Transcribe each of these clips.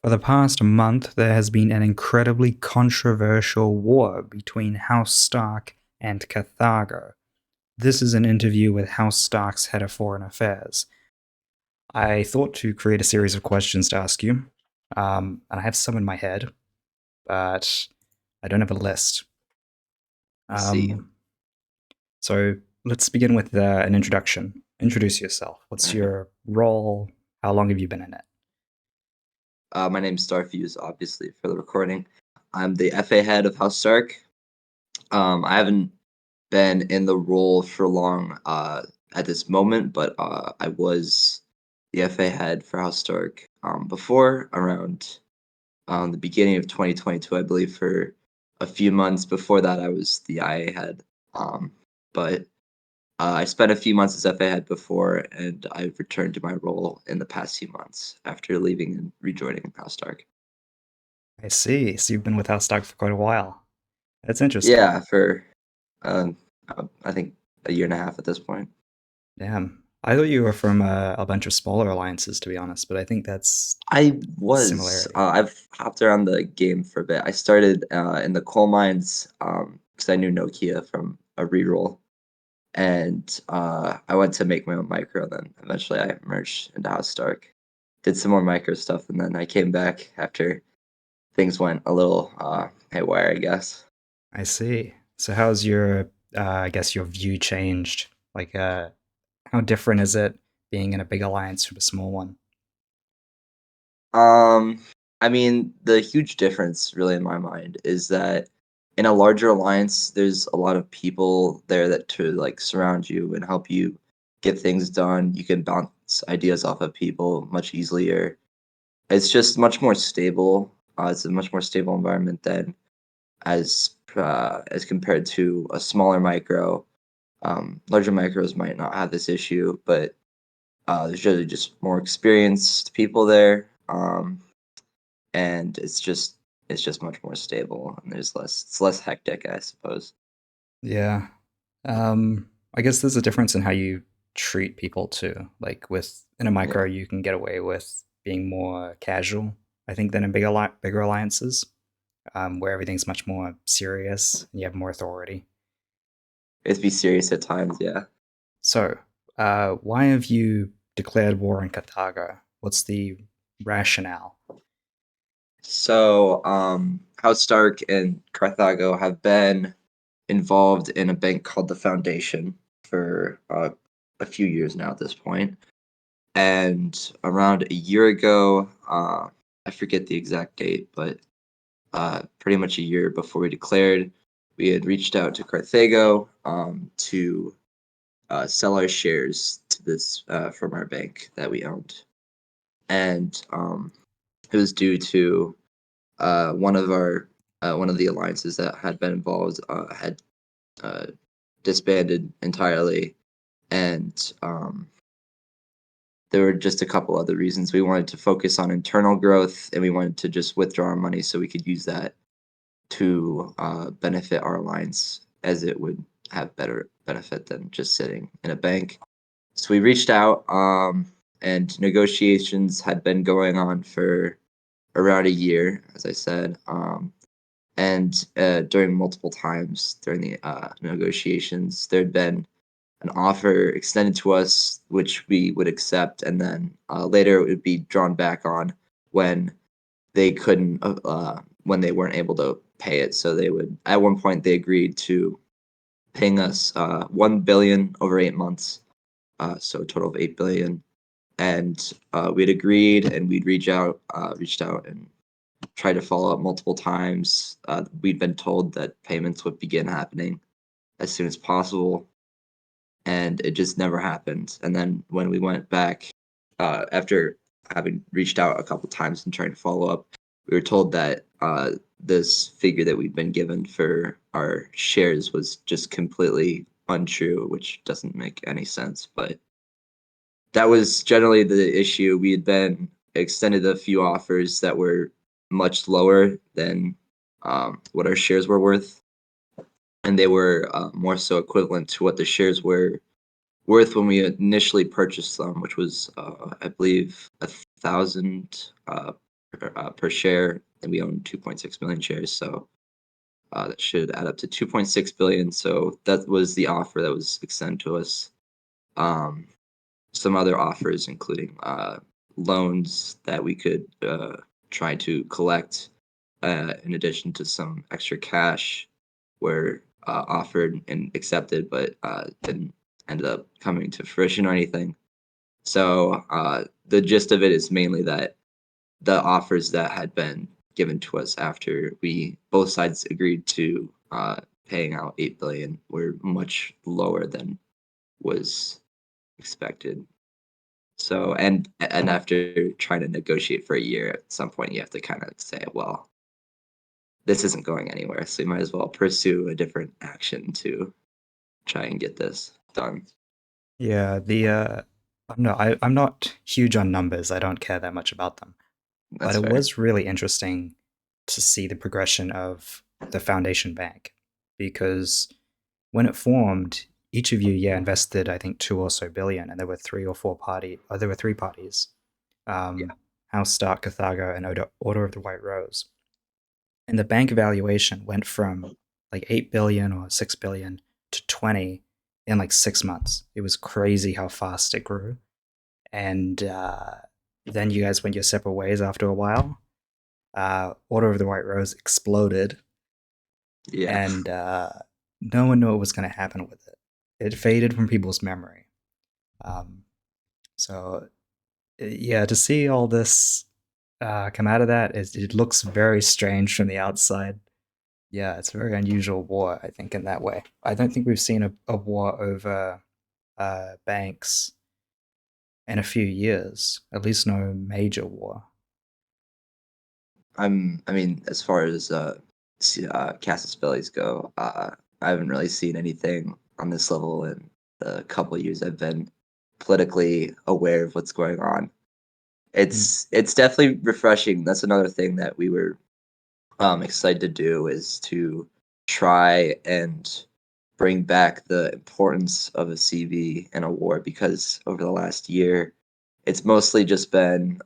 For the past month, there has been an incredibly controversial war between House Stark and Carthago. This is an interview with House Stark's head of foreign affairs. I thought to create a series of questions to ask you, and I have some in my head, but I don't have a list. I see. Um, so let's begin with an introduction. Introduce yourself. What's Alright. your role? How long have you been in it? My name's Starfuse, obviously, for the recording. I'm the FA head of House Stark. I haven't been in the role for long at this moment, but I was the FA head for House Stark before, around the beginning of 2022, I believe, for a few months. Before that, I was the IA head. But I spent a few months as FA head before, and I've returned to my role in the past few months after leaving and rejoining House Stark. I see. So you've been with House Stark for quite a while. That's interesting. Yeah, for um, I think a year and a half at this point. Damn. I thought you were from a bunch of smaller alliances, to be honest, but I think that's I was. similarity. I've hopped around the game for a bit. I started in the coal mines because I knew Nokia from a reroll, and I went to make my own micro. Then eventually, I merged into House Stark, did some more micro stuff, and then I came back after things went a little haywire, I guess. I see. So how's your, I guess, your view changed? Like, how different is it being in a big alliance from a small one? Um, I mean, the huge difference, really, in my mind, is that in a larger alliance, there's a lot of people there that to like surround you and help you get things done. You can bounce ideas off of people much easier. It's just much more stable. It's a much more stable environment than as compared to a smaller micro. Larger micros might not have this issue, but there's really just more experienced people there. And it's just much more stable and it's less hectic, I suppose. Yeah. I guess there's a difference in how you treat people too. Like with in a micro, Yeah. you can get away with being more casual, I think, than in bigger alliances, where everything's much more serious and you have more authority. It's be serious at times, yeah. So, why have you declared war on Carthago? What's the rationale? So how Stark and Carthago have been involved in a bank called the Foundation for a few years now at this point. And around a year ago, I forget the exact date, but pretty much a year before we declared, we had reached out to Carthago to sell our shares to this from our bank that we owned, and it was due to one of the alliances that had been involved had uh, disbanded entirely, and there were just a couple other reasons. We wanted to focus on internal growth, and we wanted to just withdraw our money so we could use that to benefit our alliance, as it would have better benefit than just sitting in a bank. So we reached out, and negotiations had been going on for around a year, as I said. And during multiple times during the negotiations, there'd been an offer extended to us, which we would accept, and then later it would be drawn back on when they couldn't, when they weren't able to pay it. So they would, at one point, they agreed to paying us 1 billion over 8 months, so a total of 8 billion. And we'd agreed, and we'd reached out and tried to follow up multiple times. We'd been told that payments would begin happening as soon as possible, and it just never happened. And then when we went back, after having reached out a couple times and trying to follow up, we were told that this figure that we'd been given for our shares was just completely untrue, which doesn't make any sense. But that was generally the issue. We had been extended a few offers that were much lower than what our shares were worth, and they were more so equivalent to what the shares were worth when we initially purchased them, which was, I believe, 1,000 per per share, and we own 2.6 million shares. So that should add up to 2.6 billion. So that was the offer that was extended to us. Um, some other offers, including loans that we could try to collect, in addition to some extra cash, were offered and accepted, but didn't end up coming to fruition or anything. So the gist of it is mainly that the offers that had been given to us after we both sides agreed to paying out 8 billion were much lower than was expected. So and after trying to negotiate for a year, at some point you have to kind of say, well, this isn't going anywhere, so you might as well pursue a different action to try and get this done. Yeah, I'm not huge on numbers. I don't care that much about them. But That's it fair. was really interesting to see the progression of the foundation bank because when it formed, each of you, yeah, invested I think 2 or so billion, and there were there were three parties, Yeah. um, House Stark, Carthago, and Order of the White Rose, and the bank valuation went from like 8 billion or 6 billion to 20 in like 6 months. It was crazy how fast it grew, and then you guys went your separate ways after a while. Order of the White Rose exploded, Yeah. and no one knew what was going to happen with it. It faded from people's memory. Um, so yeah, to see all this come out of that, it looks very strange from the outside. Yeah, it's a very unusual war, I think, in that way. I don't think we've seen a war over banks in a few years, at least no major war. I mean, as far as Casus Bellies go, I haven't really seen anything on this level in the couple of years I've been politically aware of what's going on. Mm. It's definitely refreshing. That's another thing that we were excited to do is to try and bring back the importance of a CV in a war because over the last year, it's mostly just been,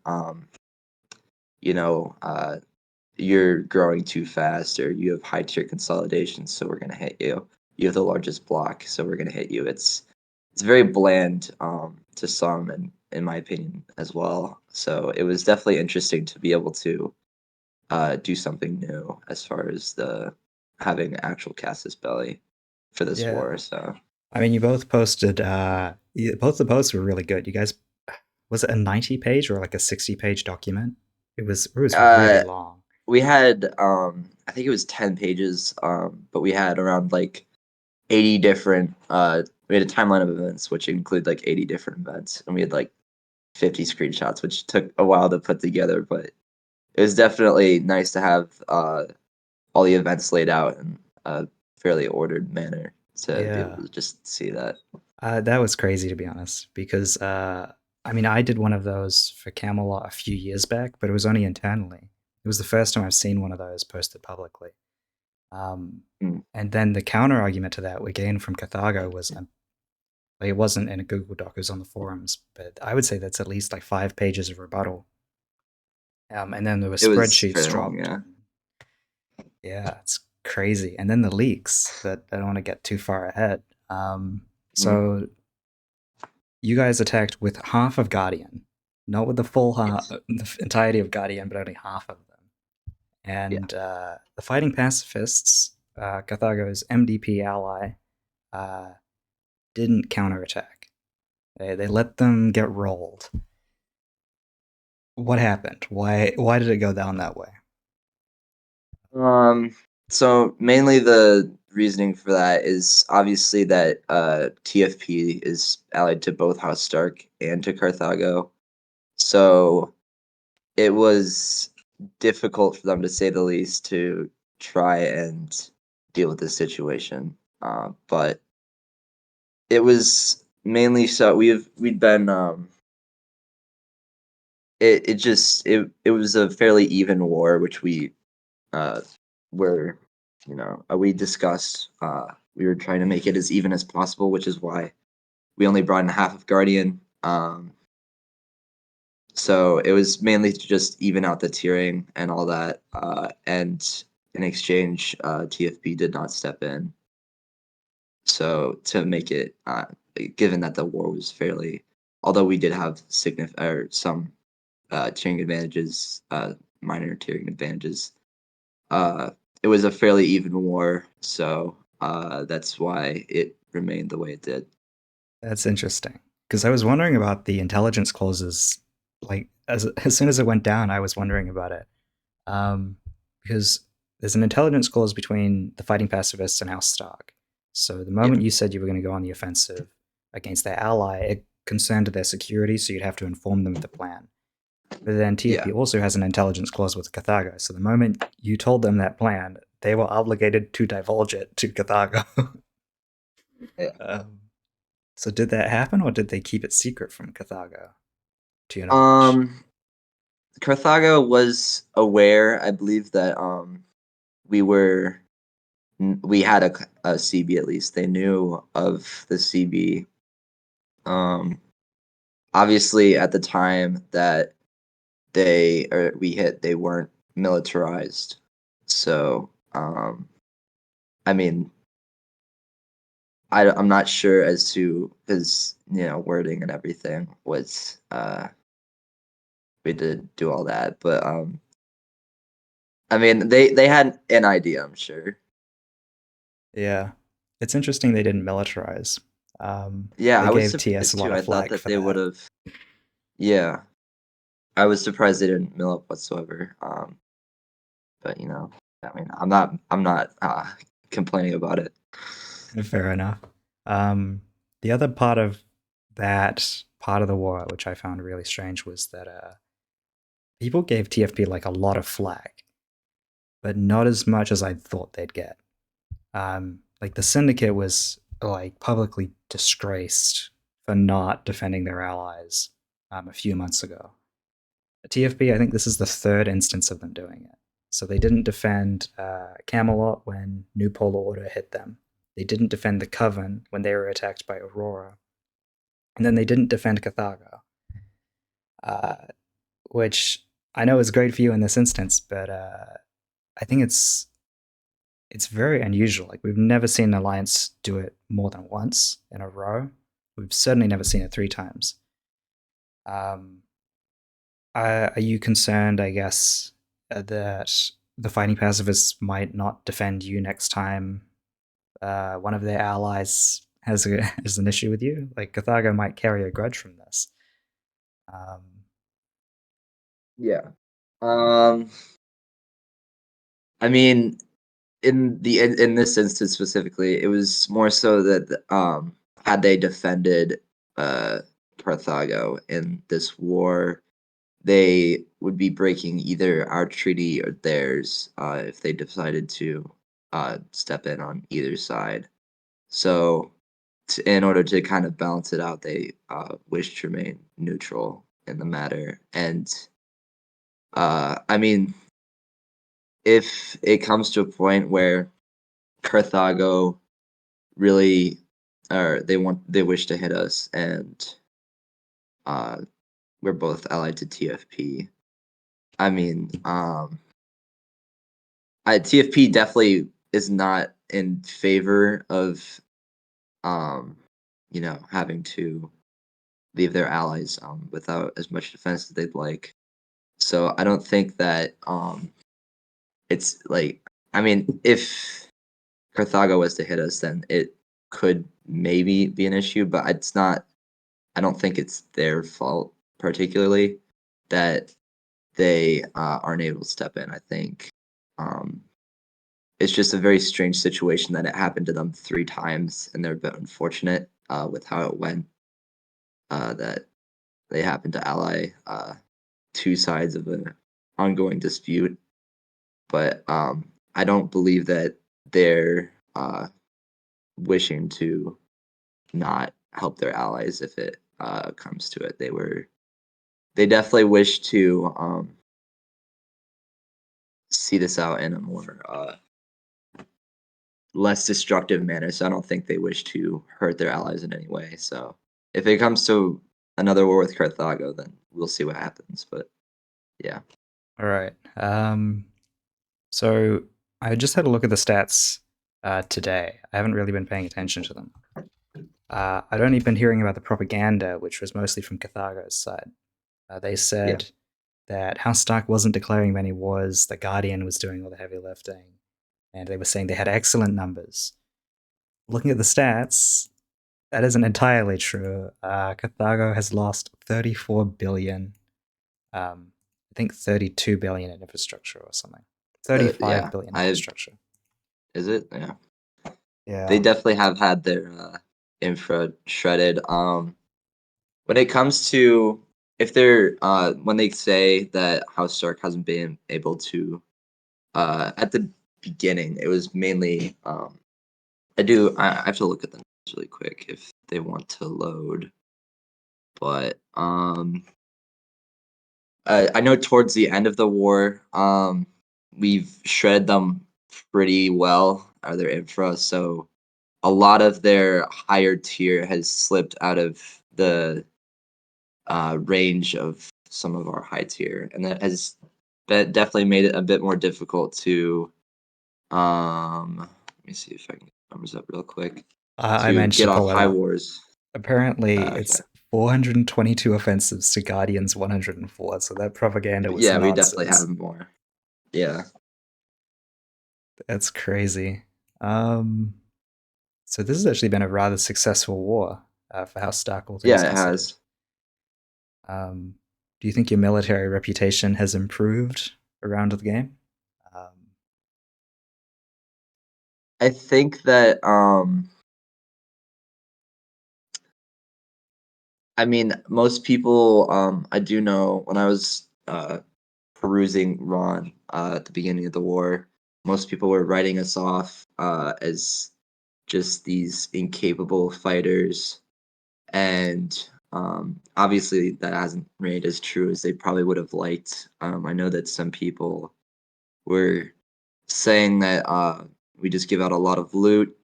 you know, you're growing too fast or you have high tier consolidation, so we're gonna hit you. You have the largest block, so we're gonna hit you. It's very bland to some, and in my opinion as well. So it was definitely interesting to be able to do something new as far as the having actual Casus Belli for this Yeah, war. So I mean, you both posted. Both the posts were really good. You guys, was it a 90 page or like a 60 page document? It was really uh, long. we had I think it was 10 pages, but we had around like 80 different we had a timeline of events which include like 80 different events, and we had like 50 screenshots which took a while to put together, but it was definitely nice to have all the events laid out in a fairly ordered manner to be able Yeah, to just see that. that was crazy to be honest. Because I mean, I did one of those for Camelot a few years back, but it was only internally. It was the first time I've seen one of those posted publicly. Um, Mm. and then the counter argument to that we gained from Carthago was like, it wasn't in a Google Doc, it was on the forums, but I would say that's at least like 5 pages of rebuttal. And then there were It was spreadsheets fairly long, dropped. yeah. Yeah, it's crazy. And then the leaks, that I don't want to get too far ahead. Mm. So you guys attacked with half of Guardian, not with the full half, Yes. the entirety of Guardian, but only half of them. Yeah. And the fighting pacifists, Carthago's MDP ally, uh, didn't counterattack. They let them get rolled. What happened? Why did it go down that way? Um, so mainly the reasoning for that is obviously that TFP is allied to both House Stark and to Carthago. So it was difficult for them, to say the least, to try and deal with this situation. But it was mainly so we'd been it was a fairly even war, which we uh, were, we discussed. We were trying to make it as even as possible, which is why we only brought in half of Guardian. So it was mainly to just even out the tiering and all that. And in exchange, TFP did not step in. So to make it, given that the war was fairly, although we did have significant or some tiering advantages, minor tiering advantages, uh, it was a fairly even war. So that's why it remained the way it did. That's interesting because I was wondering about the intelligence clauses. Like as soon as it went down, I was wondering about it um, because there's an intelligence clause between the fighting pacifists and House Stark. So the Yeah, moment you said you were going to go on the offensive against their ally, it concerned their security, so you'd have to inform them of the plan. But then yeah, TFP also has an intelligence clause with Carthago, so the moment you told them that plan, they were obligated to divulge it to Carthago. yeah. um, so did that happen, or did they keep it secret from Carthago, to your knowledge? Um, Carthago was aware, I believe, that we were we had a CB at least. They knew of the CB. Um, Obviously, at the time that we hit, they weren't militarized. So, I mean, I'm not sure as to his wording and everything was we did do all that, but I mean they had an idea, I'm sure. Yeah, it's interesting they didn't militarize. Yeah, They I was gave TS a surprised lot too. of I thought flack that for they would that. have. Yeah, I was surprised they didn't mill up whatsoever. But I mean, I'm not complaining about it. Fair enough. Um, the other part of that part of the war, which I found really strange, was that people gave TFP like a lot of flack, but not as much as I thought they'd get. Like the syndicate was like publicly disgraced for not defending their allies a few months ago. TFP, I think this is the third instance of them doing it. So they didn't defend Camelot when New Polar Order hit them. They didn't defend the Coven when they were attacked by Aurora, and then they didn't defend Carthago, uh, which I know is great for you in this instance, but I think it's very unusual. Like we've never seen an alliance do it more than once in a row. We've certainly never seen it three times. Um, are you concerned, I guess, that the fighting pacifists might not defend you next time one of their allies has an issue with you? Like Carthago might carry a grudge from this. Um, Yeah. Um, I mean, in this instance specifically, it was more so that had they defended uh Carthago in this war, they would be breaking either our treaty or theirs if they decided to step in on either side. So, in order to kind of balance it out, they wish to remain neutral in the matter. And I mean, if it comes to a point where Carthago really, or they wish to hit us, and uh, we're both allied to TFP. I mean, TFP definitely is not in favor of um, having to leave their allies without as much defense as they'd like. So I don't think that it's like I mean, if Carthago was to hit us, then it could maybe be an issue, but it's not. I don't think it's their fault particularly that they aren't able to step in. I think um, it's just a very strange situation that it happened to them three times, and they're a bit unfortunate with how it went. That they happened to ally two sides of an ongoing dispute, but I don't believe that they're wishing to not help their allies if it comes to it. They definitely wish to see this out in a more less destructive manner. So I don't think they wish to hurt their allies in any way. So if it comes to another war with Carthago, then we'll see what happens. But yeah, All right. So I just had a look at the stats today. I haven't really been paying attention to them. I'd only been hearing about the propaganda, which was mostly from Carthago's side. They yeah. said that House Stark wasn't declaring many wars, the Guardian was doing all the heavy lifting, and they were saying they had excellent numbers. Looking at the stats, that isn't entirely true. Carthago has lost 34 billion, I think 32 billion in infrastructure or something. 35 Yeah. billion I infrastructure. is it? Yeah. They Yeah. definitely have had their infra shredded. When it comes to if they're when they say that House Stark hasn't been able to at the beginning, it was mainly I have to look at the numbers really quick if they want to load, but I know towards the end of the war, we've shredded them pretty well, or their infra. So a lot of their higher tier has slipped out of the range of some of our high tier, and that has definitely made it a bit more difficult to. Let me see if I can get the numbers up real quick I to managed get to off pull it high up. wars. Apparently, Okay. it's 422 offensives to Guardians 104, so that propaganda was Yeah, we definitely nonsense. have more. Yeah. That's crazy. Um, so this has actually been a rather successful war for House Stark, all things Yeah, it considered. has. Um, do you think your military reputation has improved around the game? Um, I think that I mean most people I do know when I was perusing Ron at the beginning of the war, most people were writing us off as just these incapable fighters, and obviously that hasn't remained as true as they probably would have liked. I know that some people were saying that we just give out a lot of loot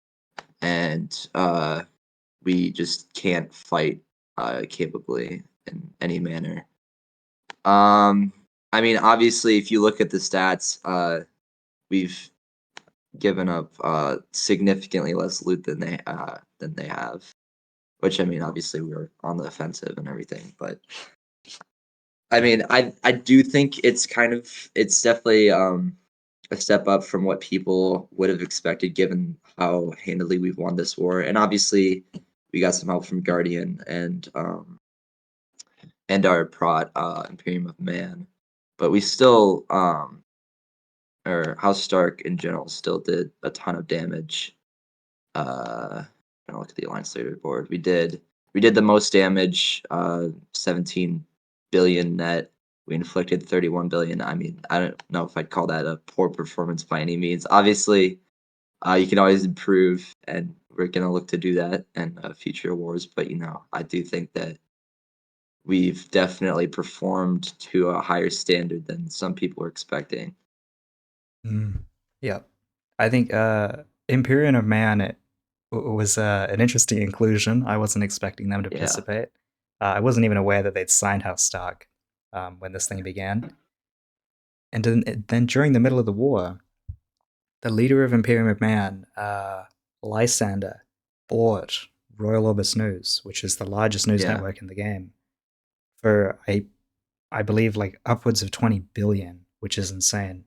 and we just can't fight capably in any manner. Um, I mean, obviously, if you look at the stats, we've given up significantly less loot than they have. Which I mean, obviously, we were on the offensive and everything, but I mean, I do think it's definitely a step up from what people would have expected given how handily we've won this war. And obviously, we got some help from Guardian and our prot Imperium of Man, but we still or House Stark in general still did a ton of damage. Trying to look at the alliance leaderboard. We did the most damage, 17 billion net. We inflicted 31 billion. I mean, I don't know if I'd call that a poor performance by any means. Obviously, you can always improve, and we're gonna look to do that in future wars. But I do think that we've definitely performed to a higher standard than some people were expecting. mm, yeah. I think Imperium of Man was an interesting inclusion. I wasn't expecting them to Yeah, participate. I wasn't even aware that they'd signed House Stark when this thing began. And then during the middle of the war, the leader of Imperium of Man, Lysander, bought Royal Orbis News, which is the largest news yeah, network in the game, for I believe like upwards of 20 billion, which is insane.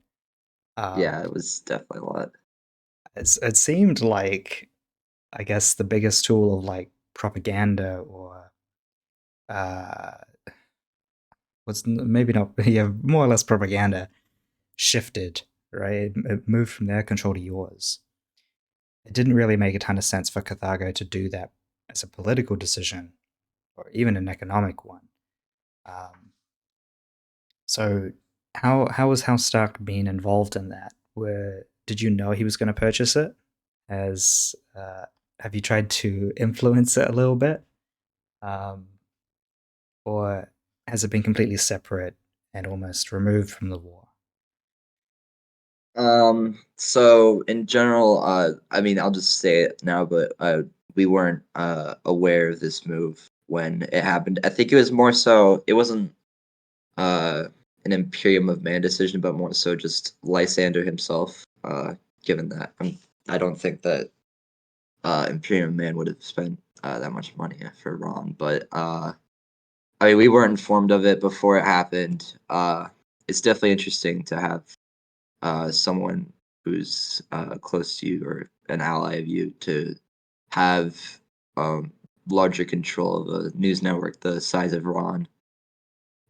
yeah. Um, It was definitely a lot. it seemed like, I guess, the biggest tool of like propaganda or uh, was maybe not, yeah, more or less propaganda shifted, right? It moved from their control to yours. It didn't really make a ton of sense for Carthago to do that as a political decision or even an economic one. Um, so, how was House Stark being involved in that? Where did you know he was going to purchase it? As have you tried to influence it a little bit, um, or has it been completely separate and almost removed from the war? So in general, I mean, I'll just say it now, but we weren't aware of this move when it happened. I think it was more so it wasn't uh, an Imperium of Man decision, but more so just Lysander himself. Given that I don't think that Imperium of Man would have spent that much money for Ron, but I mean we weren't informed of it before it happened. It's definitely interesting to have someone who's close to you or an ally of you to have um, larger control of a news network the size of Ron.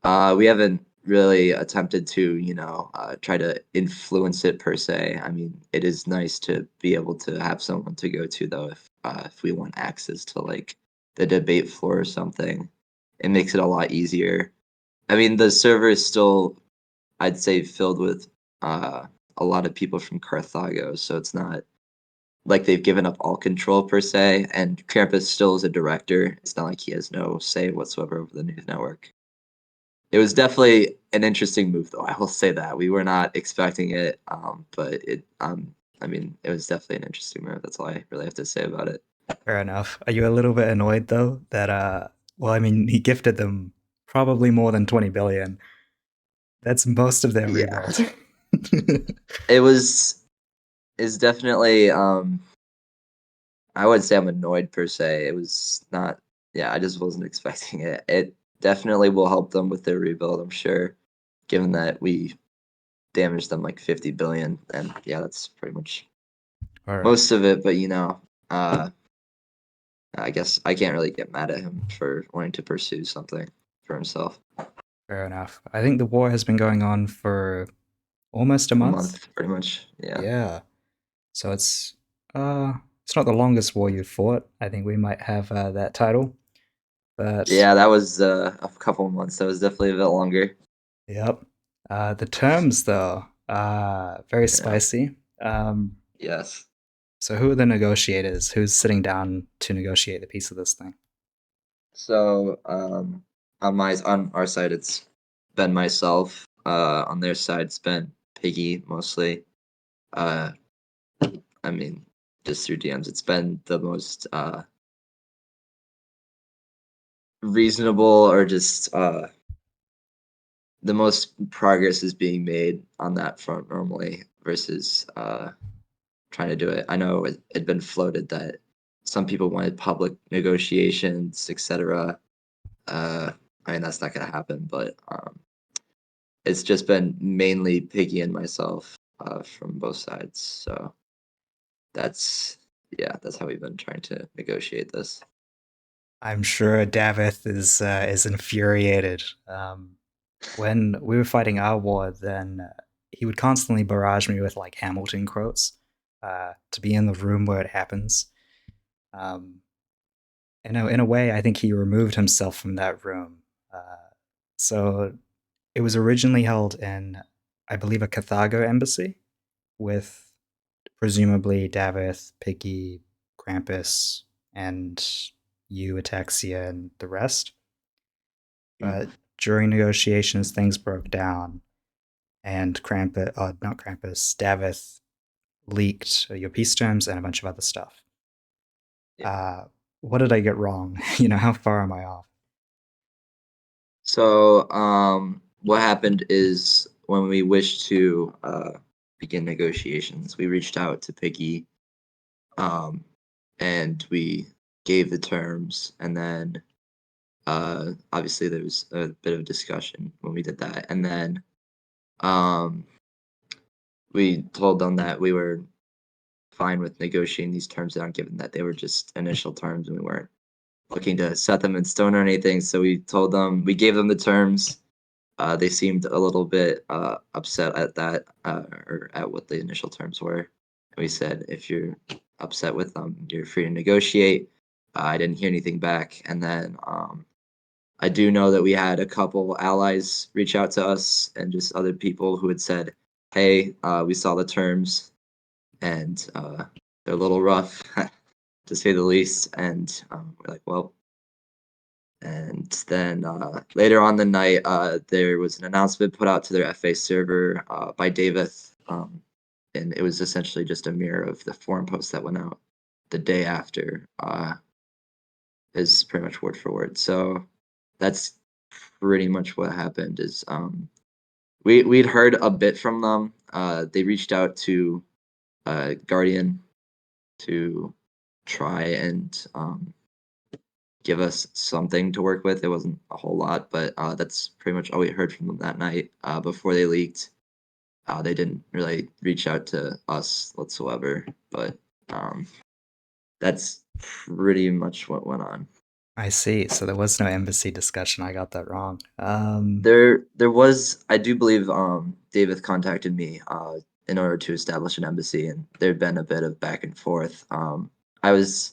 We haven't really attempted to, try to influence it per se. I mean, it is nice to be able to have someone to go to though if we want access to like the debate floor or something. It makes it a lot easier. I mean, the server is still, I'd say, filled with uh, a lot of people from Carthago, so it's not like they've given up all control per se. And Krampus still is a director. It's not like he has no say whatsoever over the news network. It was definitely an interesting move, though. I will say that we were not expecting it, but I mean, it was definitely an interesting move. That's all I really have to say about it. Fair enough. Are you a little bit annoyed though that well, I mean, he gifted them probably more than 20 billion. That's most of their Yeah, rebuild. it was. Is definitely. I wouldn't say I'm annoyed per se. It was not. Yeah, I just wasn't expecting it. It definitely will help them with their rebuild. I'm sure, given that we damaged them like 50 billion, and yeah, that's pretty much All right. most of it. But uh, I guess I can't really get mad at him for wanting to pursue something for himself. Fair enough. I think the war has been going on for almost a A month. month, pretty much. Yeah. Yeah. So it's not the longest war you've fought. I think we might have that title. But Yeah, that was a couple of months. That was definitely a bit longer. yep. The terms though, very Yeah. spicy. Yes. So who are the negotiators? Who's sitting down to negotiate the piece of this thing? So on our side, it's been myself. On their side, it's been Piggy mostly. Uh, I mean, just through DMs, it's been the most reasonable or just the most progress is being made on that front normally versus trying to do it. I know it had been floated that some people wanted public negotiations, etc. Uh, I mean, that's not going to happen, but it's just been mainly Piggy and myself from both sides. So that's yeah, that's how we've been trying to negotiate this. I'm sure Davith is infuriated. When we were fighting our war, then he would constantly barrage me with like Hamilton quotes to be in the room where it happens. Um, in a way, I think he removed himself from that room. So it was originally held in, I believe, a Carthago embassy with presumably Davith, Piggy, Krampus, and you, Ataxia, and the rest. But Mhm. during negotiations, things broke down, and not Krampus, Davith leaked your peace terms and a bunch of other stuff. Yeah. Uh, what did I get wrong? How far am I off? So what happened is when we wished to begin negotiations, we reached out to Piggy, um, and we gave the terms, and then obviously there was a bit of discussion when we did that, and then um, we told them that we were fine with negotiating these terms down, given that they were just initial terms and we weren't looking to set them in stone or anything. So we gave them the terms. They seemed a little bit upset at that or at what the initial terms were. And we said, if you're upset with them, you're free to negotiate. I didn't hear anything back. And then I do know that we had a couple allies reach out to us and just other people who had said, hey, we saw the terms and they're a little rough, to say the least. And we're like, well, and then later on the night, there was an announcement put out to their FA server by David, and it was essentially just a mirror of the forum post that went out the day after is pretty much word for word. So that's pretty much what happened. Is we'd heard a bit from them. They reached out to Guardian to try and give us something to work with. It wasn't a whole lot, but that's pretty much all we heard from them that night. Before they leaked, they didn't really reach out to us whatsoever. But um, that's pretty much what went on. I see. So there was no embassy discussion. I got that wrong. There was, I do believe, David contacted me in order to establish an embassy, and there'd been a bit of back and forth. I was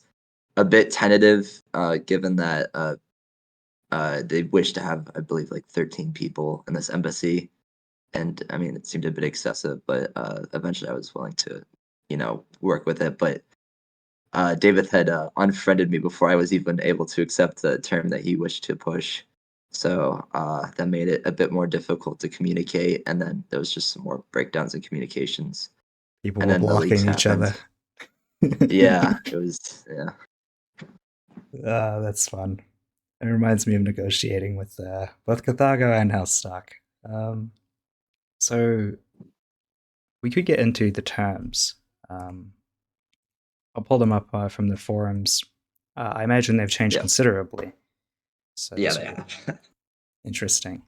a bit tentative, given that they wish to have, I believe, like 13 people in this embassy, and I mean, it seemed a bit excessive, but eventually I was willing to, work with it. But David had unfriended me before I was even able to accept the term that he wished to push. So that made it a bit more difficult to communicate. And then there was just some more breakdowns in communications. People And were then the leaks blocking each other. happened. Yeah, it was, yeah. That's fun. It reminds me of negotiating with both Carthago and House Stark. So we could get into the terms. Um, I'll pull them up from the forums. I imagine they've changed Yeah. considerably. So Yeah, this they will be have. interesting.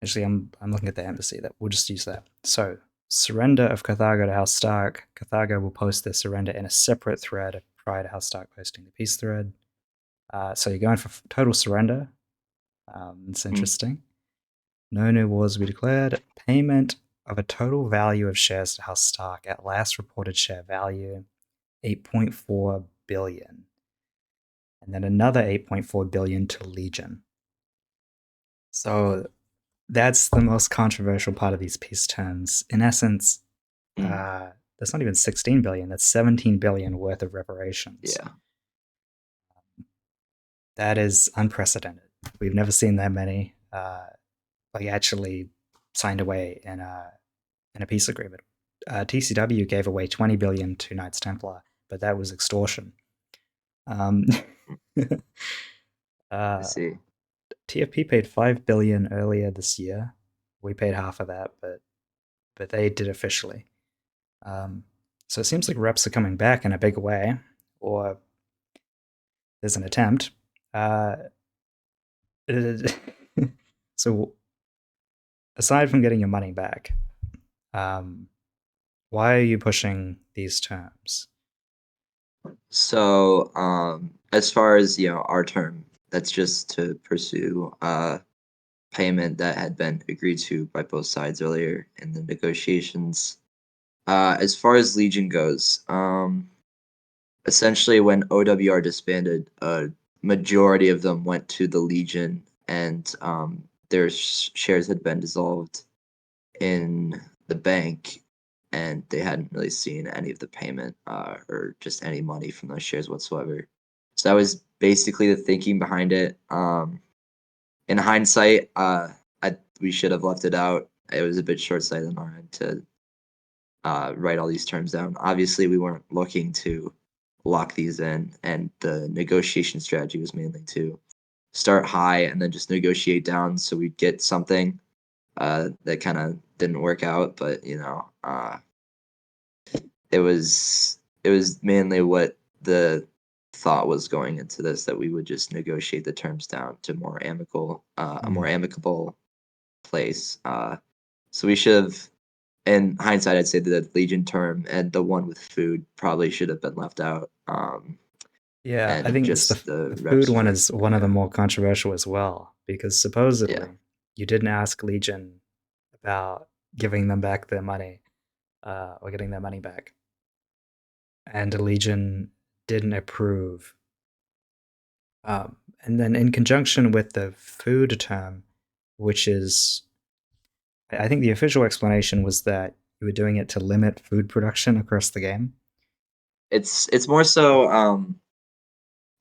Actually, I'm looking at the embassy. That we'll just use that. So surrender of Carthago to House Stark. Carthago will post their surrender in a separate thread prior to House Stark posting the peace thread. So you're going for total surrender. It's Mm, interesting. No new wars will be declared. Payment of a total value of shares to House Stark at last reported share value, 8.4 billion. And then another 8.4 billion to Legion. So that's the most controversial part of these peace terms. In essence, mm, that's not even 16 billion, that's 17 billion worth of reparations. yeah. That is unprecedented. We've never seen that many like actually signed away in a peace agreement. TCW gave away 20 billion to Knights Templar, but that was extortion. Um, Mm, I uh, see. TFP paid 5 billion earlier this year. We paid half of that, but they did officially. Um, so it seems like reps are coming back in a big way, or there's an attempt. Uh, so aside from getting your money back, um, why are you pushing these terms? So, as far as, our term, that's just to pursue payment that had been agreed to by both sides earlier in the negotiations. As far as Legion goes, essentially when OWR disbanded, a majority of them went to the Legion, and their shares had been dissolved in the bank, and they hadn't really seen any of the payment or just any money from those shares whatsoever. So that was basically the thinking behind it. In hindsight, we should have left it out. It was a bit short sighted on our end to write all these terms down. Obviously, we weren't looking to lock these in, and the negotiation strategy was mainly to start high and then just negotiate down so we'd get something that kind of didn't work out. But it was mainly what the thought was going into this, that we would just negotiate the terms down to a more Mm. amicable place. So we should have, in hindsight, I'd say the Legion term and the one with food probably should have been left out. Yeah, I And think it's just the the food reps one for, is one of the yeah, more controversial as well because yeah. supposedly you didn't ask Legion about giving them back their money or getting their money back, and Legion didn't approve. And then in conjunction with the food term, which is, I think the official explanation was that you were doing it to limit food production across the game. It's more so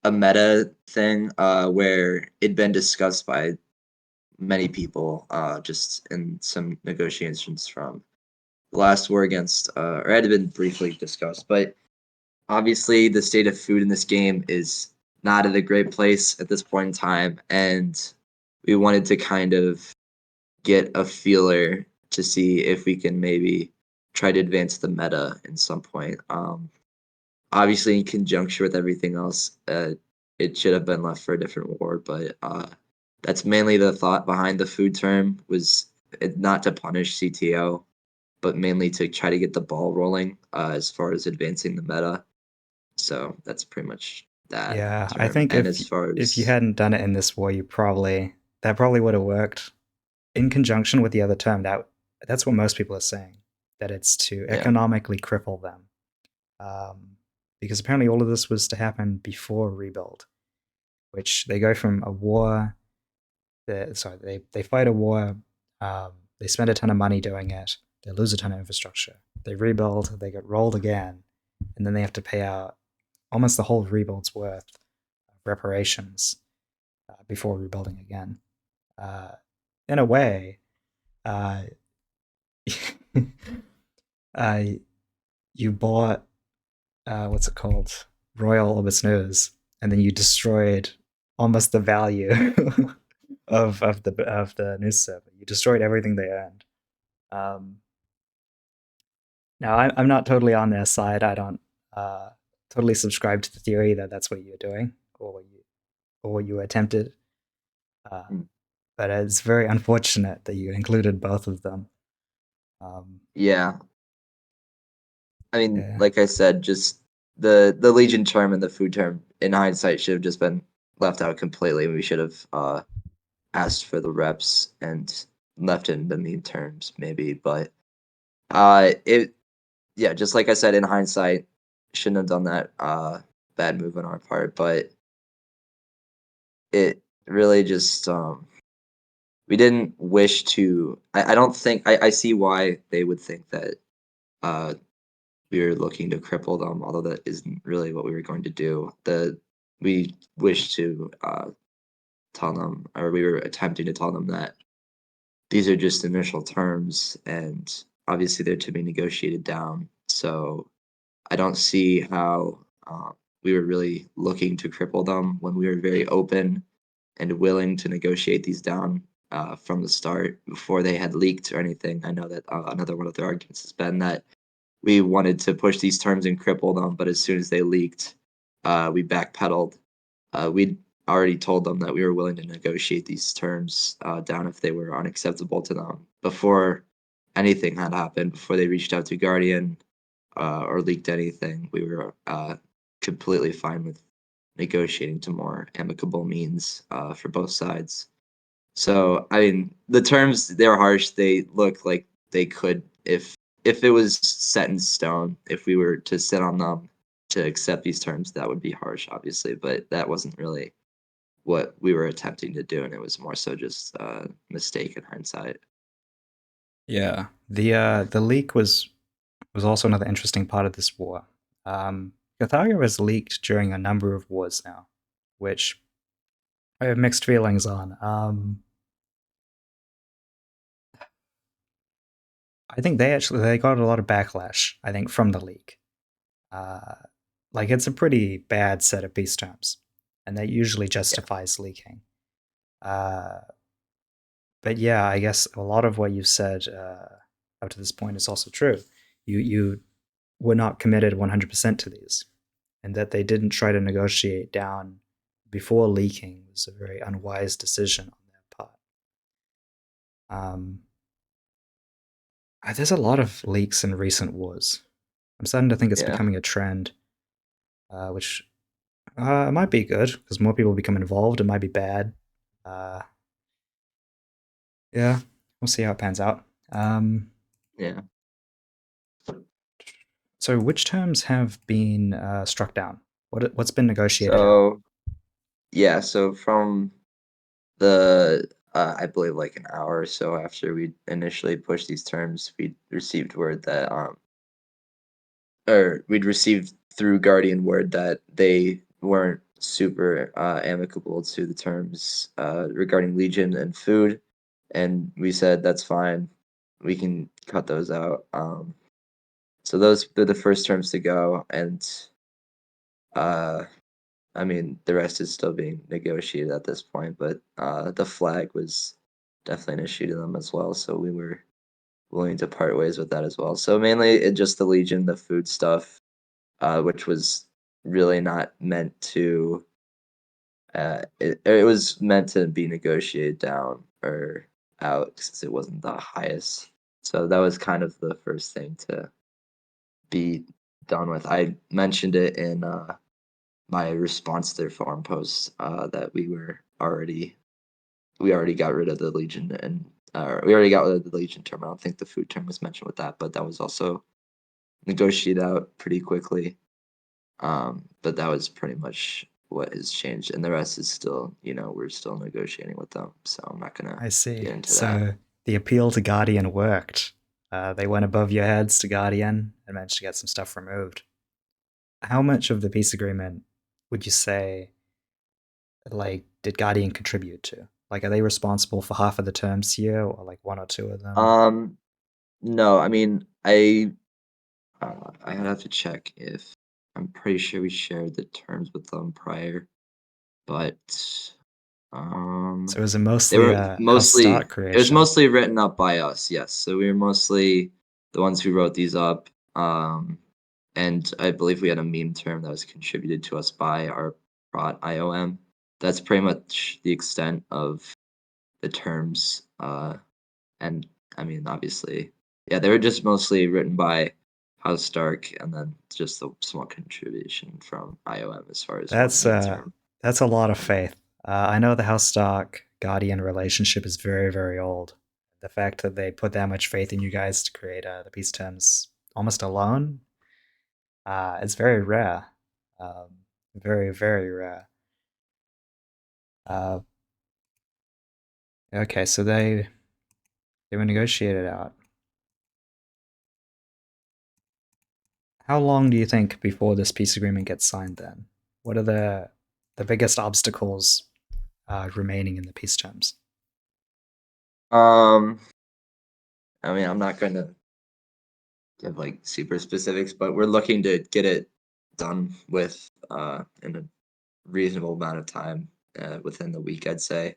a meta thing where it'd been discussed by many people just in some negotiations from the last war against, or it had been briefly discussed, but obviously the state of food in this game is not in a great place at this point in time, and we wanted to kind of get a feeler to see if we can maybe try to advance the meta in some point. Obviously, in conjunction with everything else, it should have been left for a different war, but that's mainly the thought behind the food term was not to punish CTO, but mainly to try to get the ball rolling as far as advancing the meta. So that's pretty much that Yeah, I term. think And as far if you as hadn't done it in this war, you probably that probably would have worked in conjunction with the other term. That's what most people are saying, that it's to yeah, economically cripple them, because apparently all of this was to happen before rebuild, which they go from a war. Sorry, they fight a war. Um, they spend a ton of money doing it. They lose a ton of infrastructure. They rebuild. They get rolled again, and then they have to pay out almost the whole rebuild's worth of reparations before rebuilding again. Uh, in a way, uh, uh, you bought what's it called, Royal Orbis News, and then you destroyed almost the value of the news server. You destroyed everything they earned. Um, Now, I'm not totally on their side. I don't uh, totally subscribe to the theory that that's what you're doing or what you attempted. Uh, mm, but it's very unfortunate that you included both of them. Um, yeah. I mean, yeah, like I said, just the Legion term and the food term in hindsight should have just been left out completely. We should have asked for the reps and left in the meme terms maybe, but it yeah, just like I said, in hindsight, shouldn't have done that bad move on our part, but it really just we didn't wish to. I don't think I see why they would think that uh we were looking to cripple them, although that isn't really what we were going to do. We wish to tell them, or we were attempting to tell them that these are just initial terms, and obviously they're to be negotiated down. So I don't see how we were really looking to cripple them when we were very open and willing to negotiate these down from the start before they had leaked or anything. I know that another one of their arguments has been that we wanted to push these terms and cripple them, but as soon as they leaked, we backpedaled. We'd already told them that we were willing to negotiate these terms down if they were unacceptable to them before anything had happened, before they reached out to Guardian or leaked anything. We were completely fine with negotiating to more amicable means for both sides. So, I mean, the terms, they're harsh. They look like they could, if it was set in stone, if we were to sit on them to accept these terms, that would be harsh, obviously. But that wasn't really what we were attempting to do, and it was more so just a mistake in hindsight. yeah. The leak was also another interesting part of this war. Carthago has leaked during a number of wars now, which I have mixed feelings on. I think they got a lot of backlash. I think from the leak. Uh, like it's a pretty bad set of peace terms, and that usually Yeah, justifies leaking. Uh, but yeah, I guess a lot of what you've said up to this point is also true. You were not committed 100% to these, and that they didn't try to negotiate down before leaking was a very unwise decision on their part. Um, there's a lot of leaks in recent wars. I'm starting to think it's yeah, becoming a trend, which it might be good because more people become involved. It might be bad. Uh, yeah, we'll see how it pans out. Um, yeah. so, which terms have been struck down? What's been negotiated out? So, yeah, so from the I believe like an hour or so after we initially pushed these terms, we received word that or we'd received through Guardian word that they weren't super amicable to the terms regarding Legion and food, and we said that's fine, we can cut those out. So those are the first terms to go, and uh, I mean, the rest is still being negotiated at this point, but the flag was definitely an issue to them as well. So we were willing to part ways with that as well. So mainly it just the Legion, the food stuff, which was really not meant to. It was meant to be negotiated down or out since it wasn't the highest. So that was kind of the first thing to be done with. I mentioned it in my response to their forum post that we already got rid of the Legion and we already got rid of the Legion term. I don't think the food term was mentioned with that, but that was also negotiated out pretty quickly. But that was pretty much what has changed, and the rest is still, we're still negotiating with them. So I'm not gonna I get see. into that. So the appeal to Guardian worked. They went above your heads to Guardian and managed to get some stuff removed. How much of the peace agreement would you say, like, did Guardian contribute to? Like, are they responsible for half of the terms here, or like one or two of them? Um, no, I mean, I'd have to check if I'm pretty sure we shared the terms with them prior, but So is it they mostly were a House mostly Stark it was creation? mostly written up by us, yes. So we were mostly the ones who wrote these up. And I believe we had a meme term that was contributed to us by our prod IOM. That's pretty much the extent of the terms. And I mean, obviously, yeah, they were just mostly written by House Stark, and then just a small contribution from IOM as far as one That's meme uh, term. that's a lot of faith. I know the House Stark Guardian relationship is very, very old. The fact that they put that much faith in you guys to create the peace terms almost alone, it's very rare. Um, very, very rare. Uh, okay, so they were negotiated out. How long do you think before this peace agreement gets signed? Then, what are the biggest obstacles remaining in the peace terms? Um, I mean, I'm not going to give like super specifics, but we're looking to get it done with in a reasonable amount of time within the week, I'd say.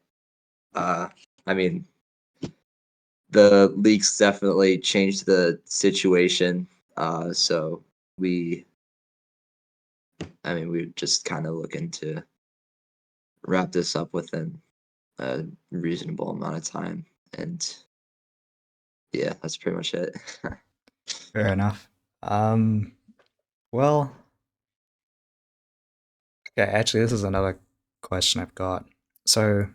Uh, I mean, the leaks definitely changed the situation. So we, I mean, we just kind of looking to wrap this up within a reasonable amount of time. And yeah, that's pretty much it. Fair enough. Um, well, okay, actually, this is another question I've got. So,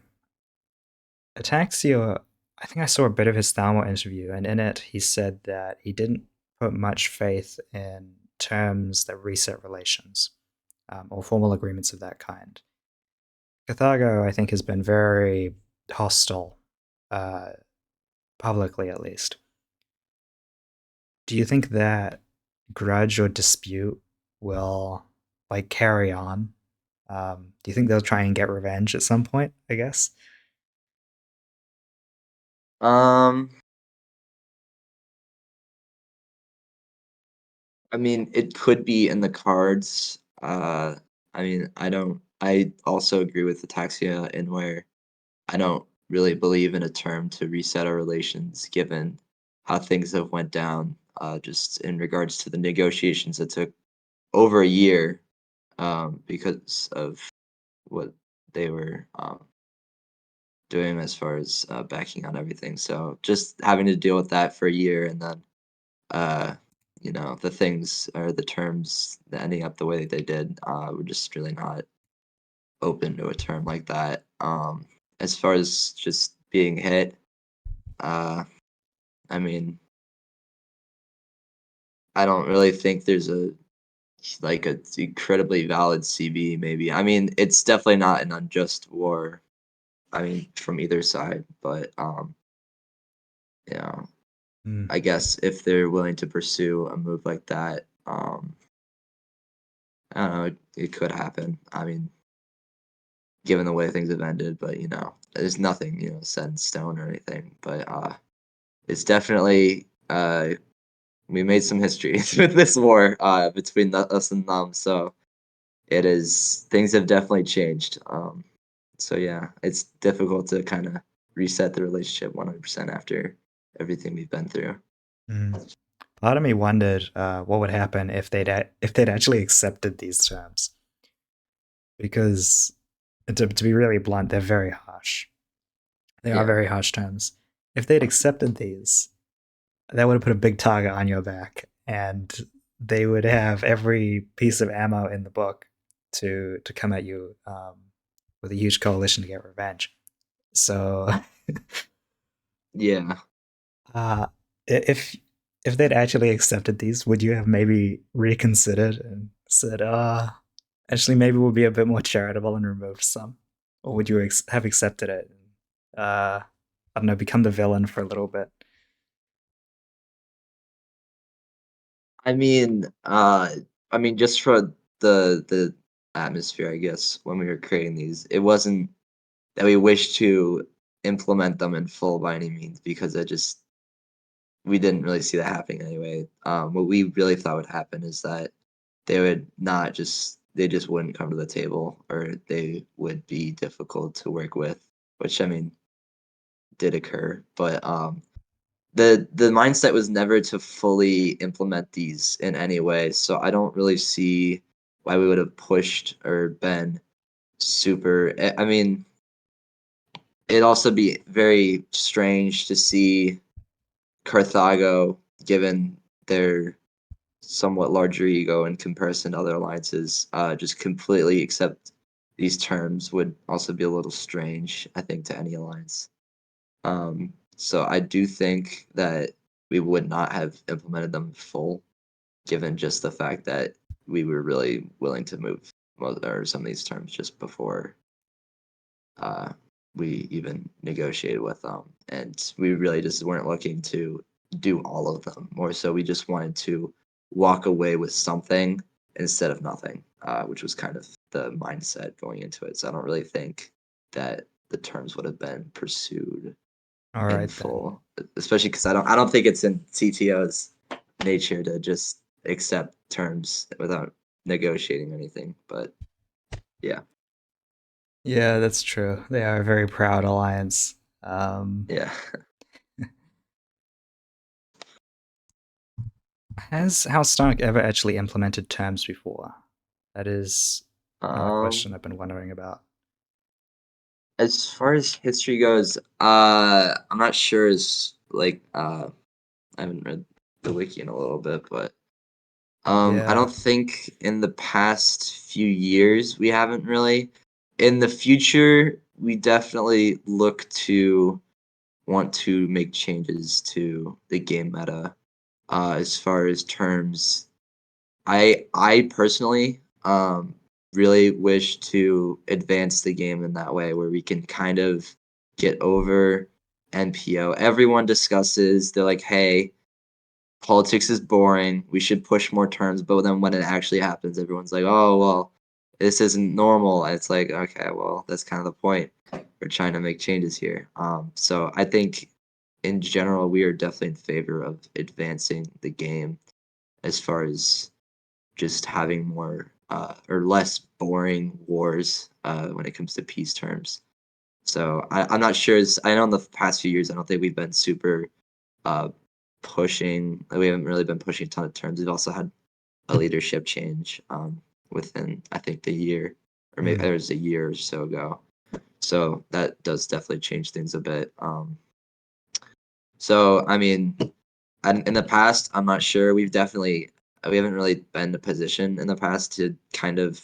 Ataxia, I think I saw a bit of his Thalmor interview, and in it, he said that he didn't put much faith in terms that reset relations or formal agreements of that kind. Carthago, I think, has been very hostile, uh, publicly at least. Do you think that grudge or dispute will like carry on? Do you think they'll try and get revenge at some point? I guess. um, I mean, it could be in the cards. I mean, I also agree with Ataxia in where I don't really believe in a term to reset our relations given how things have went down, just in regards to the negotiations that took over a year, because of what they were, doing as far as, backing on everything. So just having to deal with that for a year and then, uh, the things or the terms ending up the way that they did, we're just really not open to a term like that. As far as just being hit, uh, I mean, I don't really think there's a like a incredibly valid CB. Maybe I mean it's definitely not an unjust war. I mean from either side, but you know, Mm, I guess if they're willing to pursue a move like that, I don't know, it could happen. I mean, given the way things have ended, but there's nothing set in stone or anything. But it's definitely we made some history with this war between us and them. So it is things have definitely changed. So yeah, it's difficult to kind of reset the relationship 100% after everything we've been through. Mm. Part of me wondered what would happen if if they'd actually accepted these terms, because to be really blunt, they're very harsh. They are Yeah. very harsh terms. If they'd accepted these, that would have put a big target on your back, and they would have every piece of ammo in the book to come at you with a huge coalition to get revenge. So, Yeah. uh, if if they'd actually accepted these, would you have maybe reconsidered and said, actually, maybe we'll be a bit more charitable and remove some, or would you have accepted it? And, I don't know, become the villain for a little bit. I mean, I mean, just for the atmosphere, I guess, when we were creating these, it wasn't that we wished to implement them in full by any means, because it just we didn't really see that happening anyway. What we really thought would happen is that they just wouldn't come to the table, or they would be difficult to work with, which I mean did occur. But the mindset was never to fully implement these in any way. So I don't really see why we would have pushed or been super. I mean, it'd also be very strange to see Carthago, given their somewhat larger ego in comparison to other alliances, just completely accept these terms would also be a little strange, I think, to any alliance. So I do think that we would not have implemented them full, given just the fact that we were really willing to move or some of these terms just before uh, we even negotiated with them, and we really just weren't looking to do all of them. More so, we just wanted to walk away with something instead of nothing, which was kind of the mindset going into it. So I don't really think that the terms would have been pursued All in right then. full, especially because I don't think it's in CTO's nature to just accept terms without negotiating anything. But yeah, Yeah, that's true. They are a very proud alliance. Um, yeah. has House Stark ever actually implemented terms before? That is another question Um, I've been wondering about. as far as history goes, I'm not sure. As like, I haven't read the wiki in a little bit, but I Yeah. don't think in the past few years we haven't really. In the future, we definitely look to want to make changes to the game meta. As far as terms, I personally really wish to advance the game in that way, where we can kind of get over NPO. Everyone discusses, they're like, "Hey, politics is boring. We should push more terms." But then when it actually happens, everyone's like, "Oh, well, this isn't normal." And it's like, "Okay, well, that's kind of the point. We're trying to make changes here." So I think in general, we are definitely in favor of advancing the game as far as just having more or less boring wars when it comes to peace terms. So I'm not sure. I know in the past few years, I don't think we've been super uh, pushing. We haven't really been pushing a ton of terms. We've also had a leadership change within, I think, the year, or maybe Hmm. it was a year or so ago. So that does definitely change things a bit. So I mean, and in the past, I'm not sure. We haven't really been in a position in the past to kind of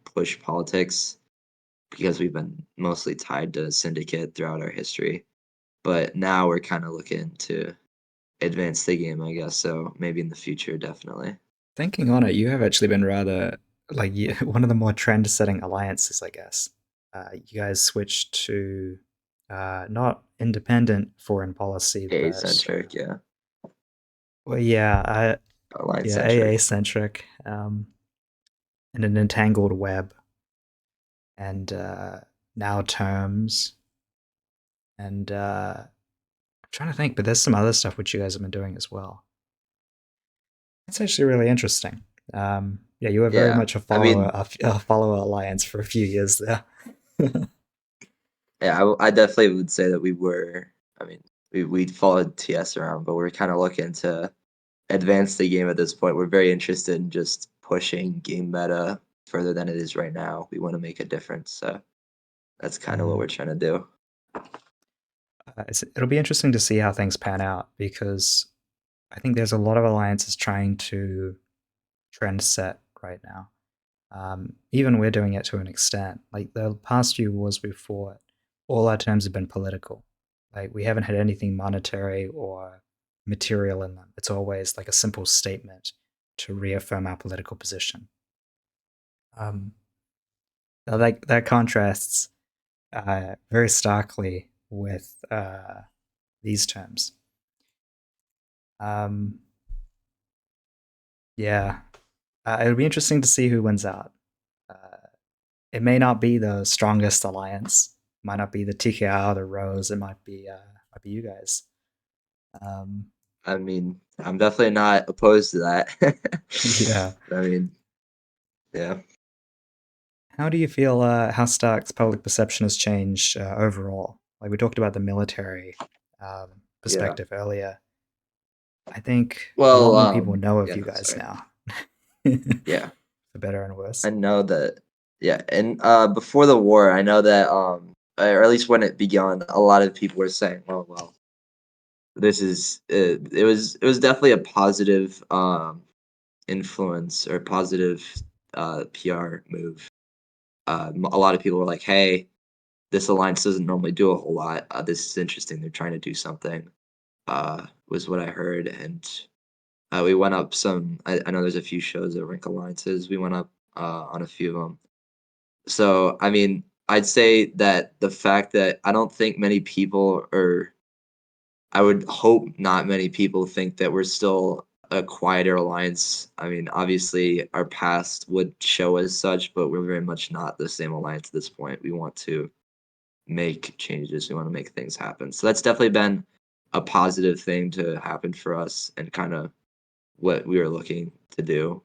push politics, because we've been mostly tied to syndicate throughout our history. But now we're kind of looking to advance the game, I guess. So maybe in the future, definitely. Thinking on it, you have actually been rather like one of the more trend-setting alliances, I guess. You guys switched to not independent foreign policy, AA but centric, yeah. well, yeah, Alliance yeah, centric. AA centric, in an entangled web, and now terms, and I'm trying to think, but there's some other stuff which you guys have been doing as well. It's actually really interesting. Yeah, you were very Yeah. much a I follower mean, of a follower alliance for a few years there. yeah, I definitely would say that we were. I mean, we followed TS around, but we're kind of looking to advance the game at this point. We're very interested in just pushing game meta further than it is right now. We want to make a difference, so that's kind of what Mm. we're trying to do. It'll be interesting to see how things pan out because I think there's a lot of alliances trying to trend set right now. Even we're doing it to an extent. Like the past few wars we've fought, all our terms have been political. Like we haven't had anything monetary or material in them. It's always like a simple statement to reaffirm our political position. Um, that contrasts very starkly with these terms. Um, yeah, it'll be interesting to see who wins out. Uh, it may not be the strongest alliance. It might not be the TKR, the Rose. It might be you guys. Um, I mean, I'm definitely not opposed to that. yeah. I mean, yeah, How do you feel how Stark's public perception has changed overall? Like we talked about the military yeah. perspective earlier. I think a lot Well, more people know of yeah, you guys sorry. now, Yeah, for better and worse. I know that. Yeah, and before the war, I know that, or at least when it began, a lot of people were saying, "Oh well, this is." It was definitely a positive influence or positive PR move. A lot of people were like, "Hey, this alliance doesn't normally do a whole lot. This is interesting. They're trying to do something." Was what I heard, and we went up some. I know there's a few shows that rank alliances. We went up on a few of them. So I mean, I'd say that the fact that I don't think many people, or I would hope not many people, think that we're still a quieter alliance. I mean, obviously our past would show as such, but we're very much not the same alliance at this point. We want to make changes. We want to make things happen. So that's definitely been a positive thing to happen for us and kind of what we were looking to do.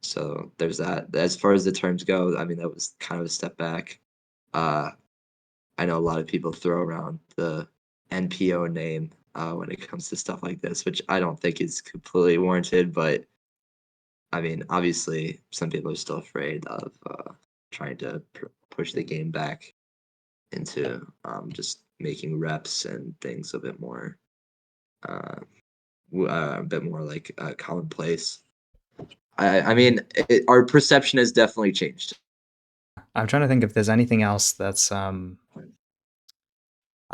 So there's that. As far as the terms go, I mean, that was kind of a step back. Uh, I know a lot of people throw around the NPO name when it comes to stuff like this, which I don't think is completely warranted. But I mean, obviously, some people are still afraid of trying to push the game back into just making reps and things uh, a bit more like commonplace. I Mm. mean, our perception has definitely changed. I'm trying to think if there's anything else that's I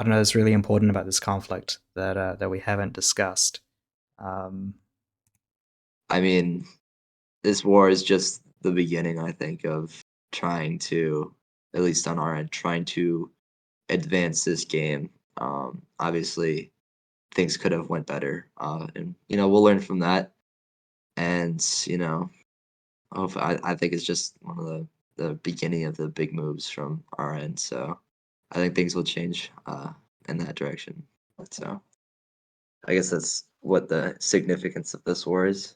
don't know that's really important about this conflict that we haven't discussed. Um, I mean, this war is just the beginning, I think, of trying to, at least on our end, trying to advance this game. Obviously, things could have went better, and we'll learn from that. And I think it's just one of the beginning of the big moves from our end. So I think things will change in that direction. So I guess that's what the significance of this war is.